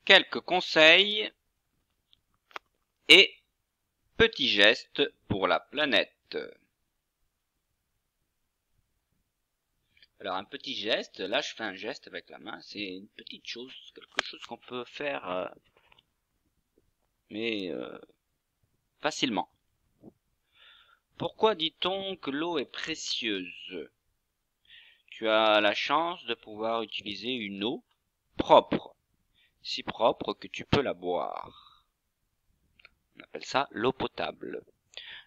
quelques conseils et petits gestes pour la planète. Alors un petit geste, là je fais un geste avec la main, c'est une petite chose, quelque chose qu'on peut faire mais facilement. Pourquoi dit-on que l'eau est précieuse? Tu as la chance de pouvoir utiliser une eau propre, si propre que tu peux la boire. On appelle ça l'eau potable.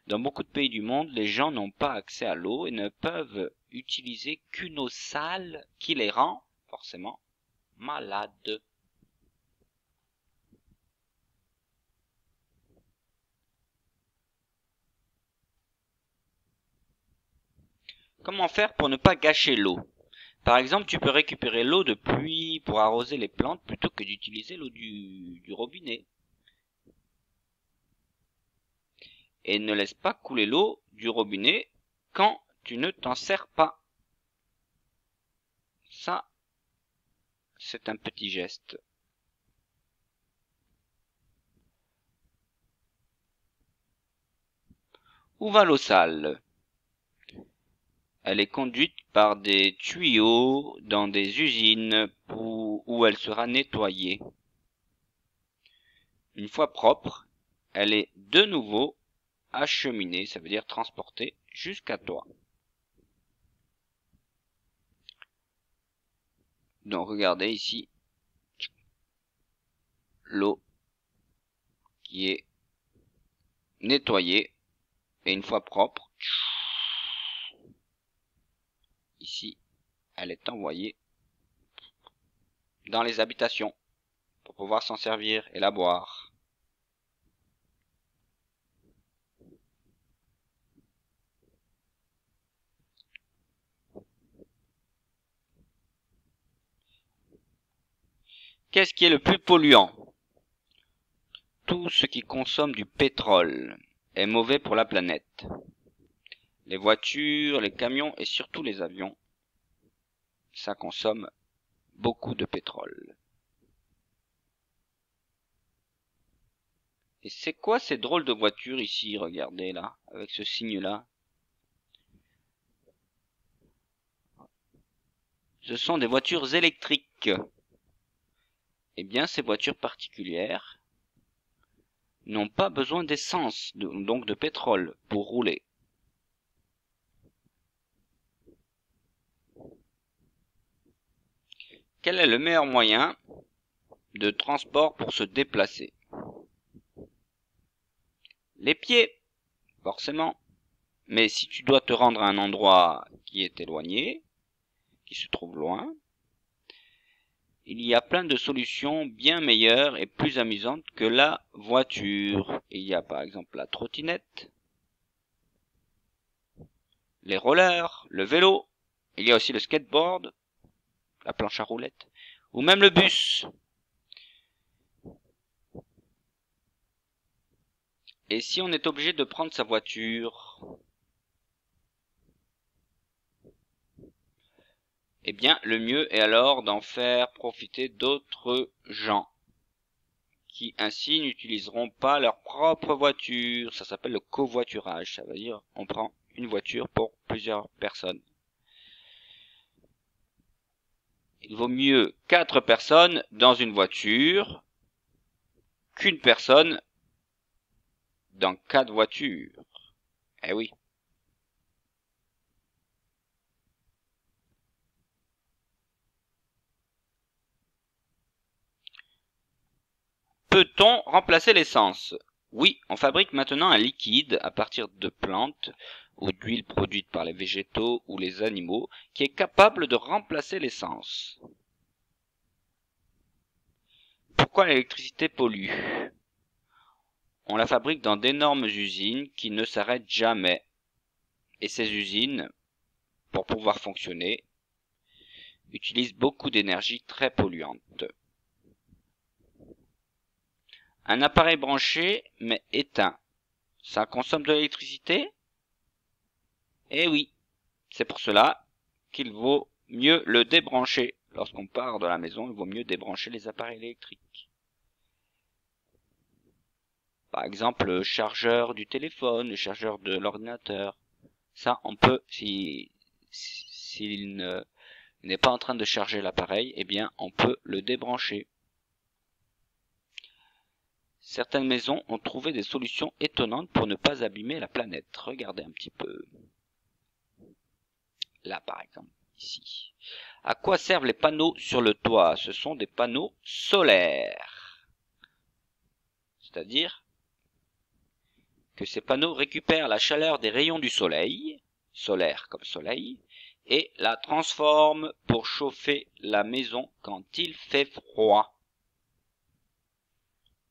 Dans beaucoup de pays du monde, les gens n'ont pas accès à l'eau et ne peuvent utiliser qu'une eau sale qui les rend forcément malades. Comment faire pour ne pas gâcher l'eau? Par exemple, tu peux récupérer l'eau de pluie pour arroser les plantes plutôt que d'utiliser l'eau du robinet. Et ne laisse pas couler l'eau du robinet quand tu ne t'en sers pas. Ça, c'est un petit geste. Où va l'eau sale? Elle est conduite par des tuyaux dans des usines où elle sera nettoyée. Une fois propre, elle est de nouveau acheminée, ça veut dire transportée jusqu'à toi. Donc regardez ici l'eau qui est nettoyée et une fois propre, ici elle est envoyée dans les habitations pour pouvoir s'en servir et la boire. Qu'est-ce qui est le plus polluant? Tout ce qui consomme du pétrole est mauvais pour la planète. Les voitures, les camions et surtout les avions, ça consomme beaucoup de pétrole. Et c'est quoi ces drôles de voitures ici, regardez là, avec ce signe-là? Ce sont des voitures électriques. Eh bien, ces voitures particulières n'ont pas besoin d'essence, donc de pétrole, pour rouler. Quel est le meilleur moyen de transport pour se déplacer? Les pieds, forcément. Mais si tu dois te rendre à un endroit qui est éloigné, qui se trouve loin, il y a plein de solutions bien meilleures et plus amusantes que la voiture. Il y a par exemple la trottinette, les rollers, le vélo, il y a aussi le skateboard, la planche à roulettes, ou même le bus. Et si on est obligé de prendre sa voiture, eh bien, le mieux est alors d'en faire profiter d'autres gens qui ainsi n'utiliseront pas leur propre voiture. Ça s'appelle le covoiturage. Ça veut dire on prend une voiture pour plusieurs personnes. Il vaut mieux 4 personnes dans une voiture qu'une personne dans 4 voitures. Eh oui. Peut-on remplacer l'essence? Oui, on fabrique maintenant un liquide à partir de plantes ou d'huiles produites par les végétaux ou les animaux qui est capable de remplacer l'essence. Pourquoi l'électricité pollue? On la fabrique dans d'énormes usines qui ne s'arrêtent jamais. Et ces usines, pour pouvoir fonctionner, utilisent beaucoup d'énergie très polluante. Un appareil branché mais éteint, ça consomme de l'électricité? Eh oui, c'est pour cela qu'il vaut mieux le débrancher. Lorsqu'on part de la maison, il vaut mieux débrancher les appareils électriques. Par exemple, le chargeur du téléphone, le chargeur de l'ordinateur. Ça, on peut, s'il n'est pas en train de charger l'appareil, eh bien, on peut le débrancher. Certaines maisons ont trouvé des solutions étonnantes pour ne pas abîmer la planète. Regardez un petit peu. Là, par exemple, ici. À quoi servent les panneaux sur le toit? Ce sont des panneaux solaires. C'est-à-dire que ces panneaux récupèrent la chaleur des rayons du soleil, solaire comme soleil, et la transforment pour chauffer la maison quand il fait froid.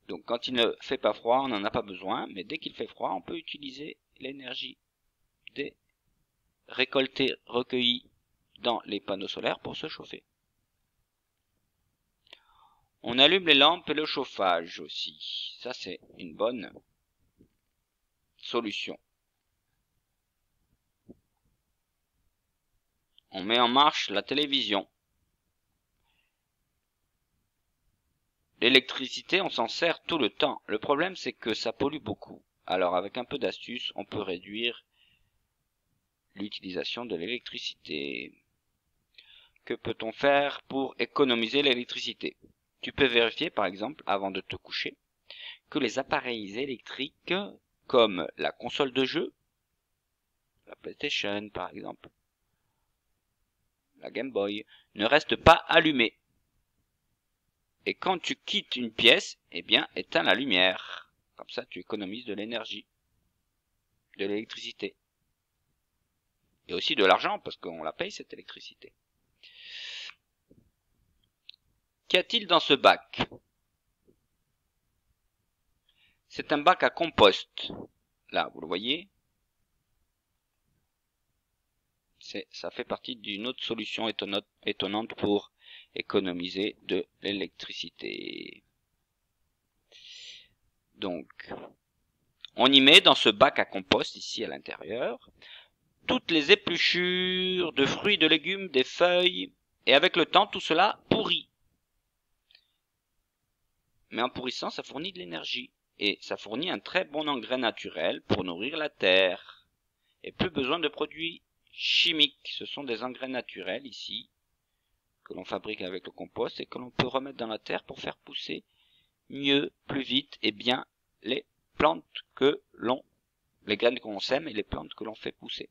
Donc quand il ne fait pas froid, on n'en a pas besoin, mais dès qu'il fait froid, on peut utiliser l'énergie des récoltées recueillies dans les panneaux solaires pour se chauffer. On allume les lampes et le chauffage aussi. Ça, c'est une bonne solution. On met en marche la télévision. L'électricité, on s'en sert tout le temps. Le problème, c'est que ça pollue beaucoup. Alors, avec un peu d'astuce, on peut réduire l'utilisation de l'électricité. Que peut-on faire pour économiser l'électricité? Tu peux vérifier, par exemple, avant de te coucher, que les appareils électriques, comme la console de jeu, la PlayStation par exemple, la Game Boy, ne restent pas allumés. Et quand tu quittes une pièce, eh bien, éteins la lumière. Comme ça, tu économises de l'énergie, de l'électricité. Et aussi de l'argent, parce qu'on la paye, cette électricité. Qu'y a-t-il dans ce bac? C'est un bac à compost. Là, vous le voyez. Ça fait partie d'une autre solution étonnante pour économiser de l'électricité. Donc, on y met dans ce bac à compost, ici à l'intérieur, toutes les épluchures de fruits, de légumes, des feuilles, et avec le temps, tout cela pourrit. Mais en pourrissant, ça fournit de l'énergie, et ça fournit un très bon engrais naturel pour nourrir la terre. Et plus besoin de produits chimiques, ce sont des engrais naturels ici, que l'on fabrique avec le compost et que l'on peut remettre dans la terre pour faire pousser mieux, plus vite et bien les plantes les graines que l'on sème et les plantes que l'on fait pousser.